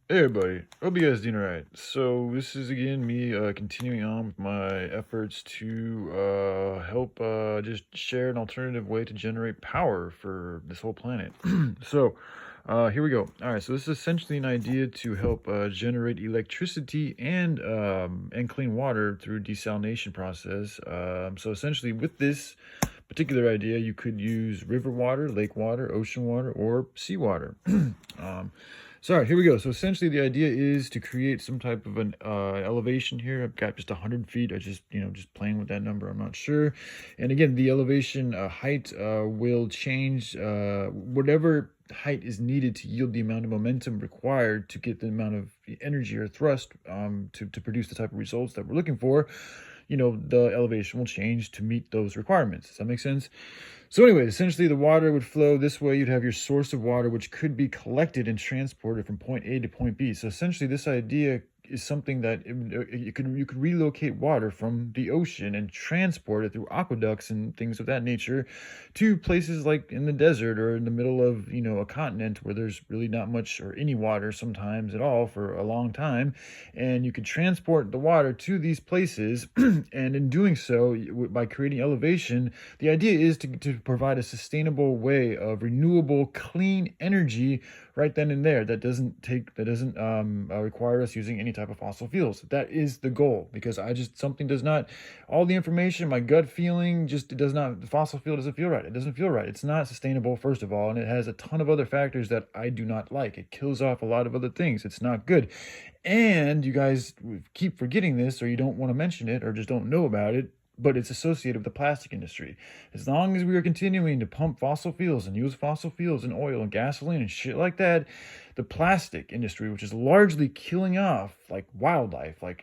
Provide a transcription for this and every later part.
Hey everybody, hope you guys doing alright. So this is again me continuing on with my efforts to help just share an alternative way to generate power for this whole planet. Here we go. All right, so this is essentially an idea to help generate electricity and clean water through desalination process. So essentially, with this particular idea, you could use river water, lake water, ocean water, or seawater. um, so, all right, here we go. So essentially the idea is to create some type of an elevation here. I've got just 100 feet. I just, just playing with that number. I'm not sure. And again, the elevation height will change whatever height is needed to yield the amount of momentum required to get the amount of energy or thrust to produce the type of results that we're looking for. The elevation will change to meet those requirements. Does that make sense? So anyway, essentially the water would flow this way. You'd have your source of water, which could be collected and transported from point A to point B. So essentially this idea is something that you could relocate water from the ocean and transport it through aqueducts and things of that nature to places like in the desert or in the middle of a continent where there's really not much or any water sometimes at all for a long time, and you could transport the water to these places. And in doing so, by creating elevation, the idea is to provide a sustainable way of renewable clean energy right then and there that doesn't require us using any type of fossil fuels. That is the goal, because something does not, all the information, my gut feeling, just it does not, the fossil fuel doesn't feel right. It doesn't feel right. It's not sustainable, first of all, and it has a ton of other factors that I do not like. It kills off a lot of other things. It's not good. And you guys keep forgetting this, or you don't want to mention it, or just don't know about it, but it's associated with the plastic industry. As long as we are continuing to pump fossil fuels and use fossil fuels and oil and gasoline and shit like that, the plastic industry, which is largely killing off like wildlife, like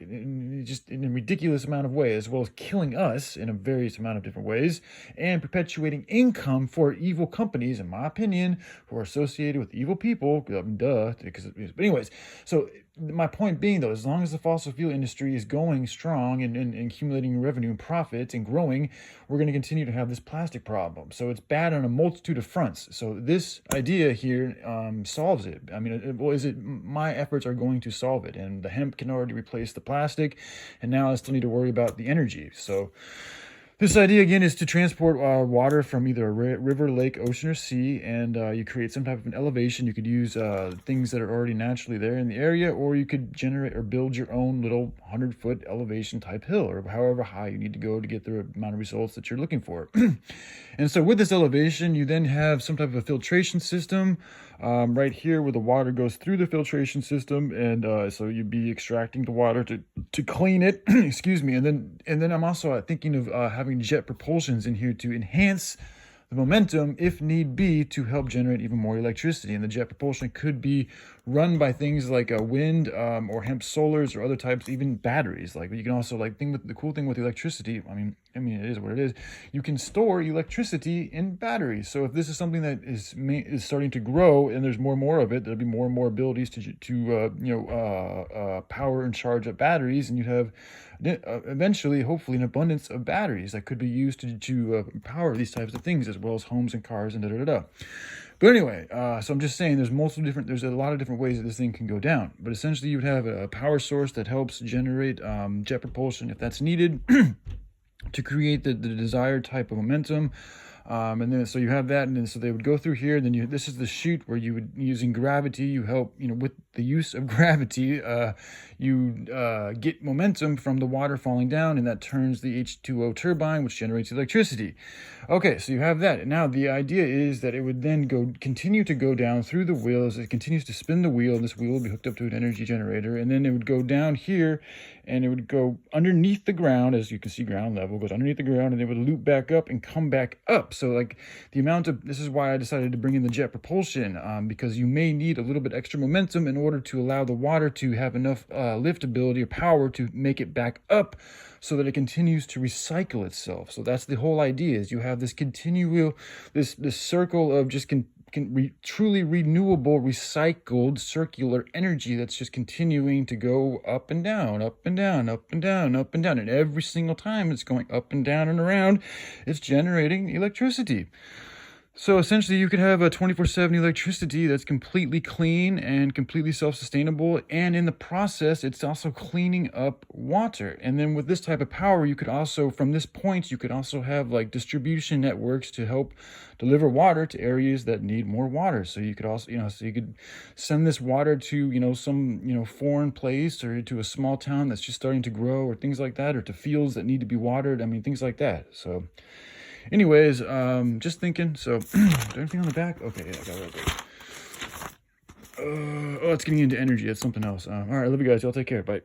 just in a ridiculous amount of ways, as well as killing us in a various amount of different ways, and perpetuating income for evil companies, in my opinion, who are associated with evil people. Duh. But anyways, so my point being, though, as long as the fossil fuel industry is going strong and accumulating revenue and profits and growing, we're going to continue to have this plastic problem. So it's bad on a multitude of fronts. So this idea here solves it. I mean, my efforts are going to solve it, and the hemp can already replace the plastic, and now I still need to worry about the energy. So this idea, again, is to transport water from either a river, lake, ocean, or sea, and you create some type of an elevation. You could use things that are already naturally there in the area, or you could generate or build your own little 100-foot elevation type hill, or however high you need to go to get the amount of results that you're looking for. And so with this elevation, you then have some type of a filtration system right here where the water goes through the filtration system, and so you'd be extracting the water to clean it. Excuse me. And then I'm also thinking of having jet propulsions in here to enhance the momentum, if need be, to help generate even more electricity. And the jet propulsion could be run by things like wind or hemp solars or other types, even batteries. Like you can also the cool thing with electricity. I mean, it is what it is. You can store electricity in batteries. So if this is something that is starting to grow and there's more and more of it, there'll be more and more abilities to power and charge up batteries, and you have eventually, hopefully, an abundance of batteries that could be used to power these types of things, as well as homes and cars and da-da-da-da. But anyway, so I'm just saying there's a lot of different ways that this thing can go down. But essentially, you would have a power source that helps generate jet propulsion if that's needed to create the desired type of momentum. And then so you have that, and then so they would go through here, and then this is the chute where you would, using gravity, you help, with the use of gravity, you get momentum from the water falling down, and that turns the H2O turbine, which generates electricity. Okay, so you have that. And now the idea is that it would then continue to go down through the wheel as it continues to spin the wheel, and this wheel will be hooked up to an energy generator, and then it would go down here, and it would go underneath the ground, as you can see, ground level goes underneath the ground, and it would loop back up and come back up. So like this is why I decided to bring in the jet propulsion, because you may need a little bit extra momentum in order to allow the water to have enough lift ability or power to make it back up, so that it continues to recycle itself. So that's the whole idea, is you have this continual, this circle of just truly renewable, recycled, circular energy that's just continuing to go up and down, up and down, up and down, up and down. And every single time it's going up and down and around, it's generating electricity. So essentially, you could have a 24/7 electricity that's completely clean and completely self-sustainable. And in the process, it's also cleaning up water. And then with this type of power, you could also, from this point, you could also have like distribution networks to help deliver water to areas that need more water. So you could also, so you could send this water to, some, foreign place, or to a small town that's just starting to grow, or things like that, or to fields that need to be watered. I mean, things like that. So anyways, just thinking. So, is there anything on the back? Okay, yeah, I got it right there. Oh, it's getting into energy. That's something else. All right, love you guys. Y'all take care. Bye.